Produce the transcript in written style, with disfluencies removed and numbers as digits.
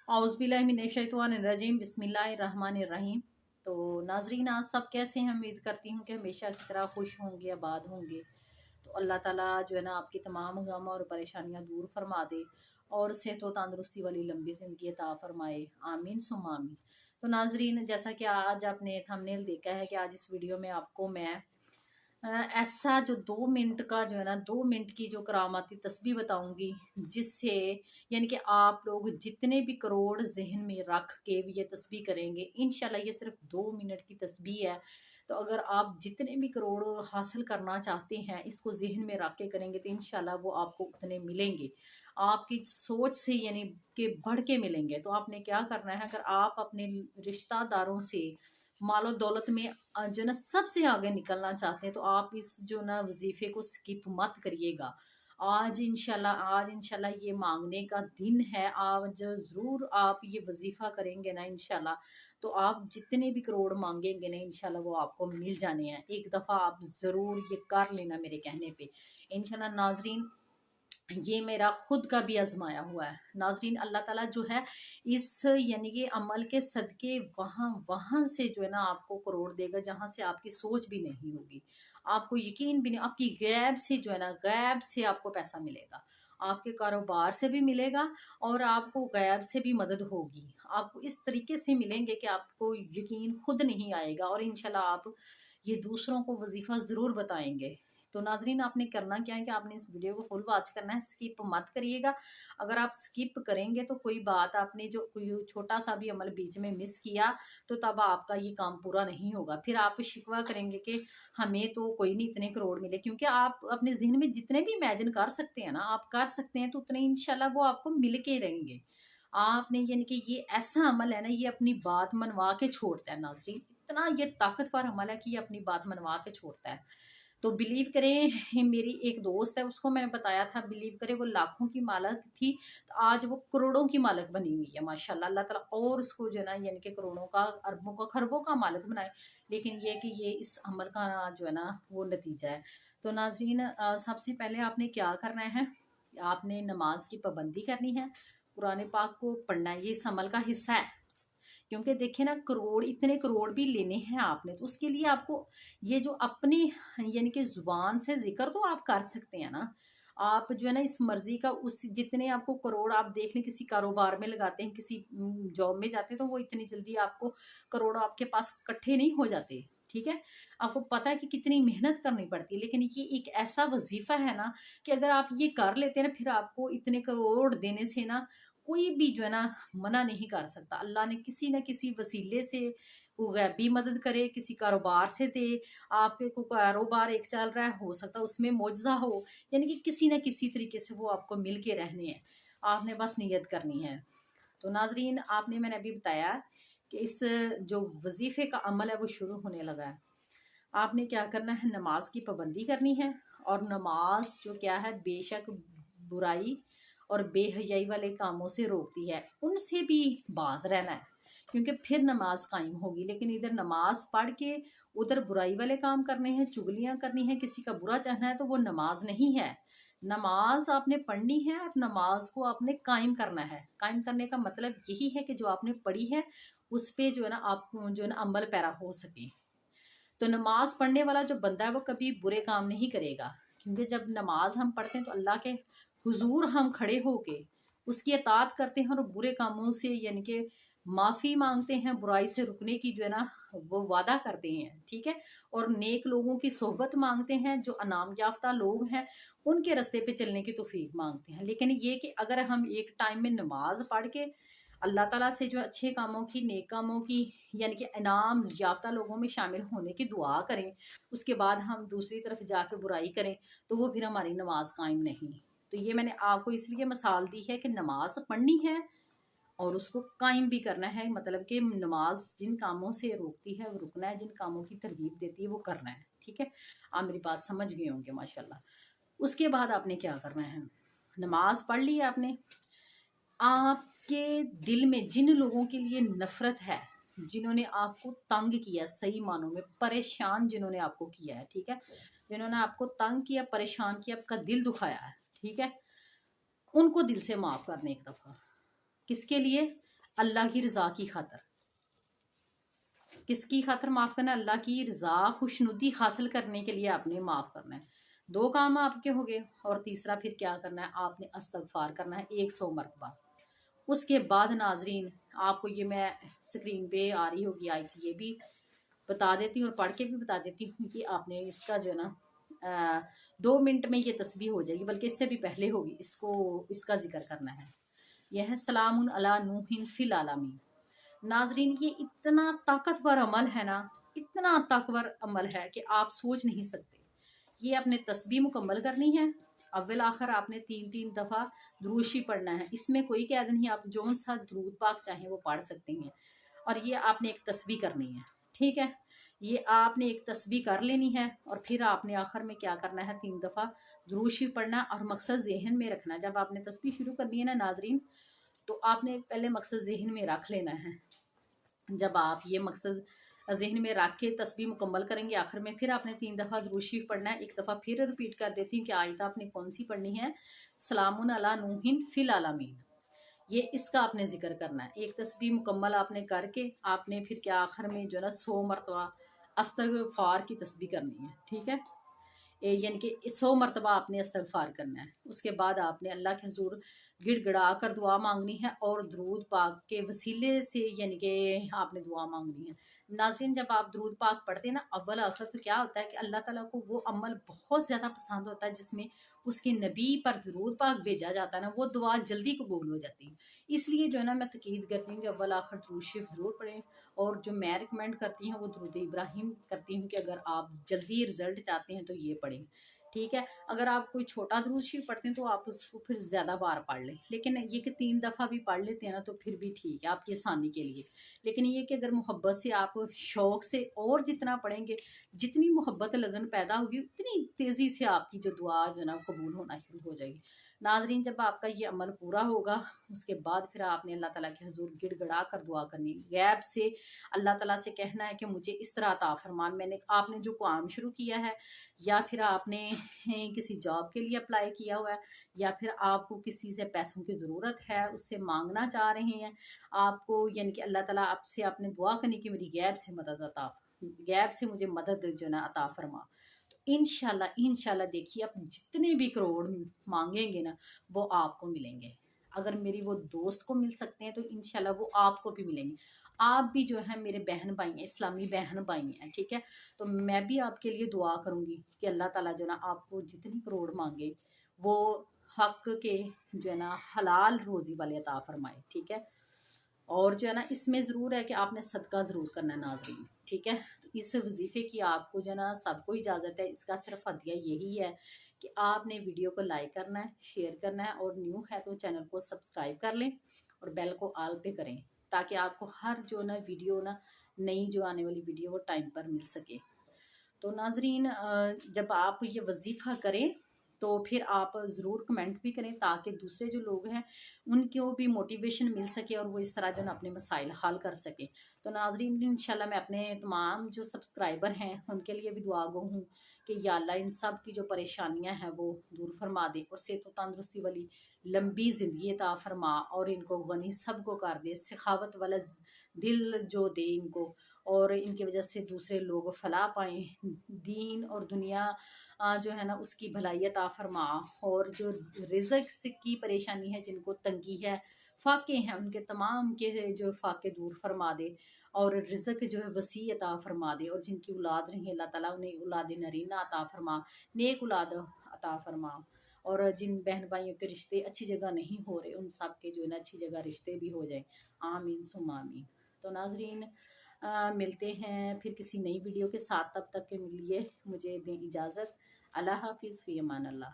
औज़ुबिल्लाहिमिनश्शैतानिर्रजीम बिस्मिल्लाहिर्रहमानिर्रहीम। तो नाज़रीन, आप सब कैसे हैं? उम्मीद करती हूँ कि हमेशा की तरह खुश होंगे, आबाद होंगे। तो अल्लाह ताला जो है ना आपकी तमाम गम और परेशानियाँ दूर फरमा दे और सेहत व तंदरुस्ती वाली लंबी ज़िंदगी अता फरमाए, आमीन सुम्मा आमीन। तो नाज़रीन, जैसा कि आज आपने थंबनेल देखा है कि आज इस वीडियो में आपको मैं ऐसा जो 2 मिनट का जो है ना 2 मिनट की जो करामाती तस्बीह बताऊंगी, जिससे यानी कि आप लोग जितने भी करोड़ जहन में रख के भी ये तस्बीह करेंगे, इंशाल्लाह ये सिर्फ 2 मिनट की तस्बीह है। तो अगर आप जितने भी करोड़ हासिल करना चाहते हैं, इसको जहन में रख के करेंगे तो इंशाल्लाह वो आपको उतने मिलेंगे, आपकी सोच से यानी कि बढ़ के मिलेंगे। तो आपने क्या करना है, अगर आप अपने रिश्तेदारों से मालो दौलत में जो है ना सबसे आगे निकलना चाहते हैं, तो आप इस जो ना वजीफे को स्किप मत करिएगा। आज इंशाल्लाह ये मांगने का दिन है। आज ज़रूर आप ये वजीफ़ा करेंगे ना इंशाल्लाह, तो आप जितने भी करोड़ मांगेंगे ना इंशाल्लाह वो आपको मिल जाने हैं। एक दफ़ा आप ज़रूर ये कर लेना मेरे कहने पे इंशाल्लाह। नाजरीन, ये मेरा खुद का भी आजमाया हुआ है। नाजरीन, अल्लाह ताला जो है इस यानी कि अमल के सदके वहाँ वहाँ से जो है ना आपको करोड़ देगा, जहाँ से आपकी सोच भी नहीं होगी, आपको यकीन भी नहीं, आपकी गैब से जो है ना गैब से आपको पैसा मिलेगा, आपके कारोबार से भी मिलेगा और आपको गैब से भी मदद होगी। आपको इस तरीके से मिलेंगे कि आपको यकीन खुद नहीं आएगा और इंशाल्लाह आप ये दूसरों को वजीफा ज़रूर बताएंगे। तो नाजरीन, आपने करना क्या है कि आपने इस वीडियो को फुल वॉच करना है, स्किप मत करिएगा। अगर आप स्किप करेंगे तो कोई बात, आपने जो कोई छोटा सा भी अमल बीच में मिस किया तो तब आपका ये काम पूरा नहीं होगा। फिर आप शिकवा करेंगे कि हमें तो कोई नहीं इतने करोड़ मिले, क्योंकि आप अपने जहन में जितने भी इमेजिन कर सकते हैं ना, आप कर सकते हैं, तो उतने इंशाल्लाह वो आपको मिल के रहेंगे। आपने यानी कि ये ऐसा अमल है ना, ये अपनी बात मनवा के छोड़ता है। नाजरीन, इतना ये ताकतवर अमल है कि ये अपनी बात मनवा के छोड़ता है। तो बिलीव करें, मेरी एक दोस्त है, उसको मैंने बताया था, बिलीव करें वो लाखों की मालक थी, तो आज वो करोड़ों की मालक बनी हुई है माशाल्लाह। अल्लाह ताला और उसको जो है ना यानी कि करोड़ों का, अरबों का, खरबों का मालिक बनाए। लेकिन ये कि ये इस अमल का जो है ना वो नतीजा है। तो नाजरीन, सबसे पहले आपने क्या करना है, आपने नमाज की पाबंदी करनी है, कुरान पाक को पढ़ना है, ये इस अमल का हिस्सा है। क्योंकि देखिए ना, करोड़, इतने करोड़ भी लेने हैं आपने, तो उसके लिए आपको ये जो अपनी यानी कि जुबान से जिक्र तो आप कर सकते हैं ना। आप जो है ना इस मर्जी का, उस जितने आपको करोड़, आप देख लें किसी कारोबार में लगाते हैं, किसी जॉब में जाते हैं, तो वो इतनी जल्दी आपको करोड़ आपके पास इकट्ठे नहीं हो जाते। ठीक है, आपको पता है कि कितनी मेहनत करनी पड़ती है, लेकिन ये एक ऐसा वजीफा है ना कि अगर आप ये कर लेते हैं ना, फिर आपको इतने करोड़ देने से ना कोई भी जो है ना मना नहीं कर सकता। अल्लाह ने किसी न किसी वसीले से वो गैबी मदद करे, किसी कारोबार से दे। आपके को कारोबार एक चल रहा है, हो सकता है उसमें मुआवजा हो, यानी कि किसी न किसी तरीके से वो आपको मिल के रहने हैं। आपने बस नियत करनी है। तो नाजरीन, आपने, मैंने अभी बताया कि इस जो वजीफे का अमल है वो शुरू होने लगा है। आपने क्या करना है, नमाज की पाबंदी करनी है। और नमाज जो क्या है, बेशक बुराई और बेहयाई वाले कामों से रोकती है, उनसे भी बाज रहना है, क्योंकि फिर नमाज कायम होगी। लेकिन इधर नमाज पढ़ के उधर बुराई वाले काम करने हैं, चुगलियां करनी है, किसी का बुरा चाहना है, तो वो नमाज नहीं है। नमाज आपने पढ़नी है और नमाज को आपने कायम करना है। कायम करने का मतलब यही है कि जो आपने पढ़ी है उस पे जो है ना आप जो है ना अमल पैरा हो सके। तो नमाज पढ़ने वाला जो बंदा है वो कभी बुरे काम नहीं करेगा, क्योंकि जब नमाज हम पढ़ते हैं तो अल्लाह के हुजूर हम खड़े होके उसकी अतात करते हैं और बुरे कामों से यानी कि माफ़ी मांगते हैं, बुराई से रुकने की जो है ना वो वादा करते हैं। ठीक है, और नेक लोगों की सोहबत मांगते हैं, जो अनाम याफ्ता लोग हैं उनके रास्ते पे चलने की तौफीक मांगते हैं। लेकिन ये कि अगर हम एक टाइम में नमाज पढ़ के अल्लाह ताला से जो अच्छे कामों की, नेक कामों की, यानी कि इनाम याफ्ता लोगों में शामिल होने की दुआ करें, उसके बाद हम दूसरी तरफ जाकर बुराई करें, तो वो फिर हमारी नमाज कायम नहीं। तो ये मैंने आपको इसलिए मिसाल दी है कि नमाज पढ़नी है और उसको कायम भी करना है। मतलब कि नमाज जिन कामों से रोकती है वो रुकना है, जिन कामों की तरगीब देती है वो करना है। ठीक है, आप मेरी बात समझ गए होंगे माशाल्लाह। उसके बाद आपने क्या करना है, नमाज पढ़ ली आपने, आपके दिल में जिन लोगों के लिए नफरत है, जिन्होंने आपको तंग किया, सही मानों में परेशान जिन्होंने आपको किया है, ठीक है, जिन्होंने आपको तंग किया, परेशान किया, आपका दिल दुखाया है, ठीक है, उनको दिल से माफ करने एक दफा। किसके लिए? अल्लाह की रज़ा की खातर। किसकी खातर माफ़ करना है? अल्लाह की रज़ा, खुशनुदी हासिल करने के लिए आपने माफ़ करना है। 2 काम आपके हो गए। और तीसरा फिर क्या करना है? आपने इस्तग़फ़ार करना है 100 मरतबा। उसके बाद नाज़रीन, आपको ये मैं स्क्रीन पे आ रही होगी आयत, ये भी बता देती हूँ और पढ़ के भी बता देती हूँ कि आपने इसका जो है ना 2 मिनट में ये तस्बीह हो जाएगी, बल्कि इससे भी पहले होगी। इसका ज़िक्र करना है। यह है सलामुन अला नूहिन फिल आलमीन। नाज़रीन, ये इतना ताकतवर अमल है ना, इतना ताकतवर अमल है कि आप सोच नहीं सकते। ये आपने तस्बीह मुकम्मल करनी है। अव्वल आखिर आपने 3-3 दफ़ा दुरूद शरीफ पढ़ना है। इसमें कोई कैद नहीं, आप जौन सा दुरूद पाक चाहें वो पढ़ सकते हैं। और ये आपने एक तस्बीह करनी है, ठीक है? ये आपने एक तस्बीह कर लेनी है और फिर आपने आखिर में क्या करना है? 3 दफ़ा दुरूद शरीफ पढ़ना है और मकसद ज़हन में रखना है। जब आपने तस्बीह शुरू करनी है ना नाज़रीन, तो आपने पहले मकसद ज़हन में रख लेना है। जब आप ये मकसद ज़हन में रख के तस्बीह मुकम्मल करेंगे, आखिर में फिर आपने 3 दफ़ा दुरूद शरीफ पढ़ना है। एक दफ़ा फिर रिपीट कर देती हूँ कि आयत आपने कौन सी पढ़नी है? सलामुन अला नूहिन फिल आलमीन। ये इसका आपने ज़िक्र करना है। एक तस्बीह मुकम्मल आपने करके आपने फिर क्या आखिर में जो है ना 100 मरतबा इस्तग़फ़ार की तस्बीह करनी है, ठीक है? यानी कि 100 मरतबा आपने इस्तग़फ़ार करना है। उसके बाद आपने अल्लाह के हुज़ूर गिड़गिड़ा कर दुआ मांगनी है और दुरूद पाक के वसीले से यानी कि आपने दुआ मांगनी है। नाज़रीन, जब आप दुरूद पाक पढ़ते हैं ना अव्वल आखिर, तो क्या होता है कि अल्लाह ताला को वो अमल बहुत ज़्यादा पसंद होता है जिसमें उसके नबी पर दुरूद पाक भेजा जाता है ना, वो दुआ जल्दी कबूल हो जाती है। इसलिए जो है ना मैं ताकीद करती हूँ कि अव्वल आखिर दुरूद शरीफ ज़रूर पढ़ें। और जो मैं रिकमेंड करती हूँ वो दुरूद इब्राहिम करती हूँ कि अगर आप जल्दी रिज़ल्ट चाहते हैं तो ये पढ़ें, ठीक है? अगर आप कोई छोटा दुरूद शरीफ पढ़ते हैं तो आप उसको फिर ज़्यादा बार पढ़ लें, लेकिन ये कि 3 दफ़ा भी पढ़ लेते हैं ना तो फिर भी ठीक है आपकी आसानी के लिए। लेकिन ये कि अगर मोहब्बत से आप शौक़ से और जितना पढ़ेंगे, जितनी मोहब्बत लगन पैदा होगी, उतनी तेज़ी से आपकी जो दुआ जो है ना कबूल होना शुरू हो जाएगी। नाज़रीन, जब आपका ये अमल पूरा होगा, उसके बाद फिर आपने अल्लाह ताला के हुज़ूर गिड़गिड़ा कर दुआ करनी। गैब से अल्लाह ताला से कहना है कि मुझे इस तरह अता फरमा। आपने जो काम शुरू किया है, या फिर आपने किसी जॉब के लिए अप्लाई किया हुआ है, या फिर आपको किसी से पैसों की ज़रूरत है, उससे मांगना चाह रहे हैं आपको, यानी कि अल्लाह ताला आपसे आपने दुआ करनी कि मेरी गैब से मुझे मदद जो है ना अता फरमा। तो इंशाल्लाह देखिए, आप जितने भी करोड़ मांगेंगे ना वो आपको मिलेंगे। अगर मेरी वो दोस्त को मिल सकते हैं तो इंशाल्लाह वो आपको भी मिलेंगे। आप भी जो है मेरे बहन भाई हैं, इस्लामी बहन भाई हैं, ठीक है? तो मैं भी आपके लिए दुआ करूँगी कि अल्लाह ताला जो है ना आपको जितनी करोड़ मांगे वो हक के जो है ना हलाल रोज़ी वाले अता फरमाए, ठीक है? और जो है ना इसमें ज़रूर है कि आपने सदका ज़रूर करना है नाज़रीन, ठीक है? तो इस वजीफ़े की आपको जो है ना सबको इजाज़त है। इसका सिर्फ हदिया यही है कि आपने वीडियो को लाइक करना है, शेयर करना है, और न्यू है तो चैनल को सब्सक्राइब कर लें और बेल को ऑल पे करें, ताकि आपको हर जो ना वीडियो ना नई जो आने वाली वीडियो वो टाइम पर मिल सके। तो नाज़रीन, जब आप ये वजीफ़ा करें तो फिर आप ज़रूर कमेंट भी करें, ताकि दूसरे जो लोग हैं उनको भी मोटिवेशन मिल सके और वो इस तरह जो है ना अपने मसाइल हल कर सकें। तो नाज़रीन, इंशाल्लाह मैं अपने तमाम जो सब्सक्राइबर हैं उनके लिए भी दुआ गो हूँ कि या अल्लाह इन सब की जो परेशानियां हैं वो दूर फरमा दे और सेहत व तंदुरुस्ती वाली लंबी ज़िंदगी अता फरमा, और इनको गनी सब को कर दे, सखावत वाला दिल जो दे इनको, और इनकी वजह से दूसरे लोग फलाह पाएँ, दीन और दुनिया जो है ना उसकी भलाई अता फरमा। और जो रिज़्क़ से की परेशानी है, जिनको तंगी है, फ़ाक़े हैं, उनके तमाम के जो फ़ाक़े दूर फरमा दे, और रिज़्क़ जो है वसी अता फरमा दे, और जिनकी औलाद नहीं अल्लाह ताला उन्हें औलाद नरीना अता फरमा, नेक औलाद अता फरमा। और जिन बहन भाइयों के रिश्ते अच्छी जगह नहीं हो रहे, उन सब के जो है ना अच्छी जगह रिश्ते भी हो जाएं। आमीन सुम्मा आमीन। तो नाज़रीन, मिलते हैं फिर किसी नई वीडियो के साथ, तब तक के लिए मुझे दें इजाज़त। अल्लाह हाफ़िज़, फ़ी अमान अल्लाह।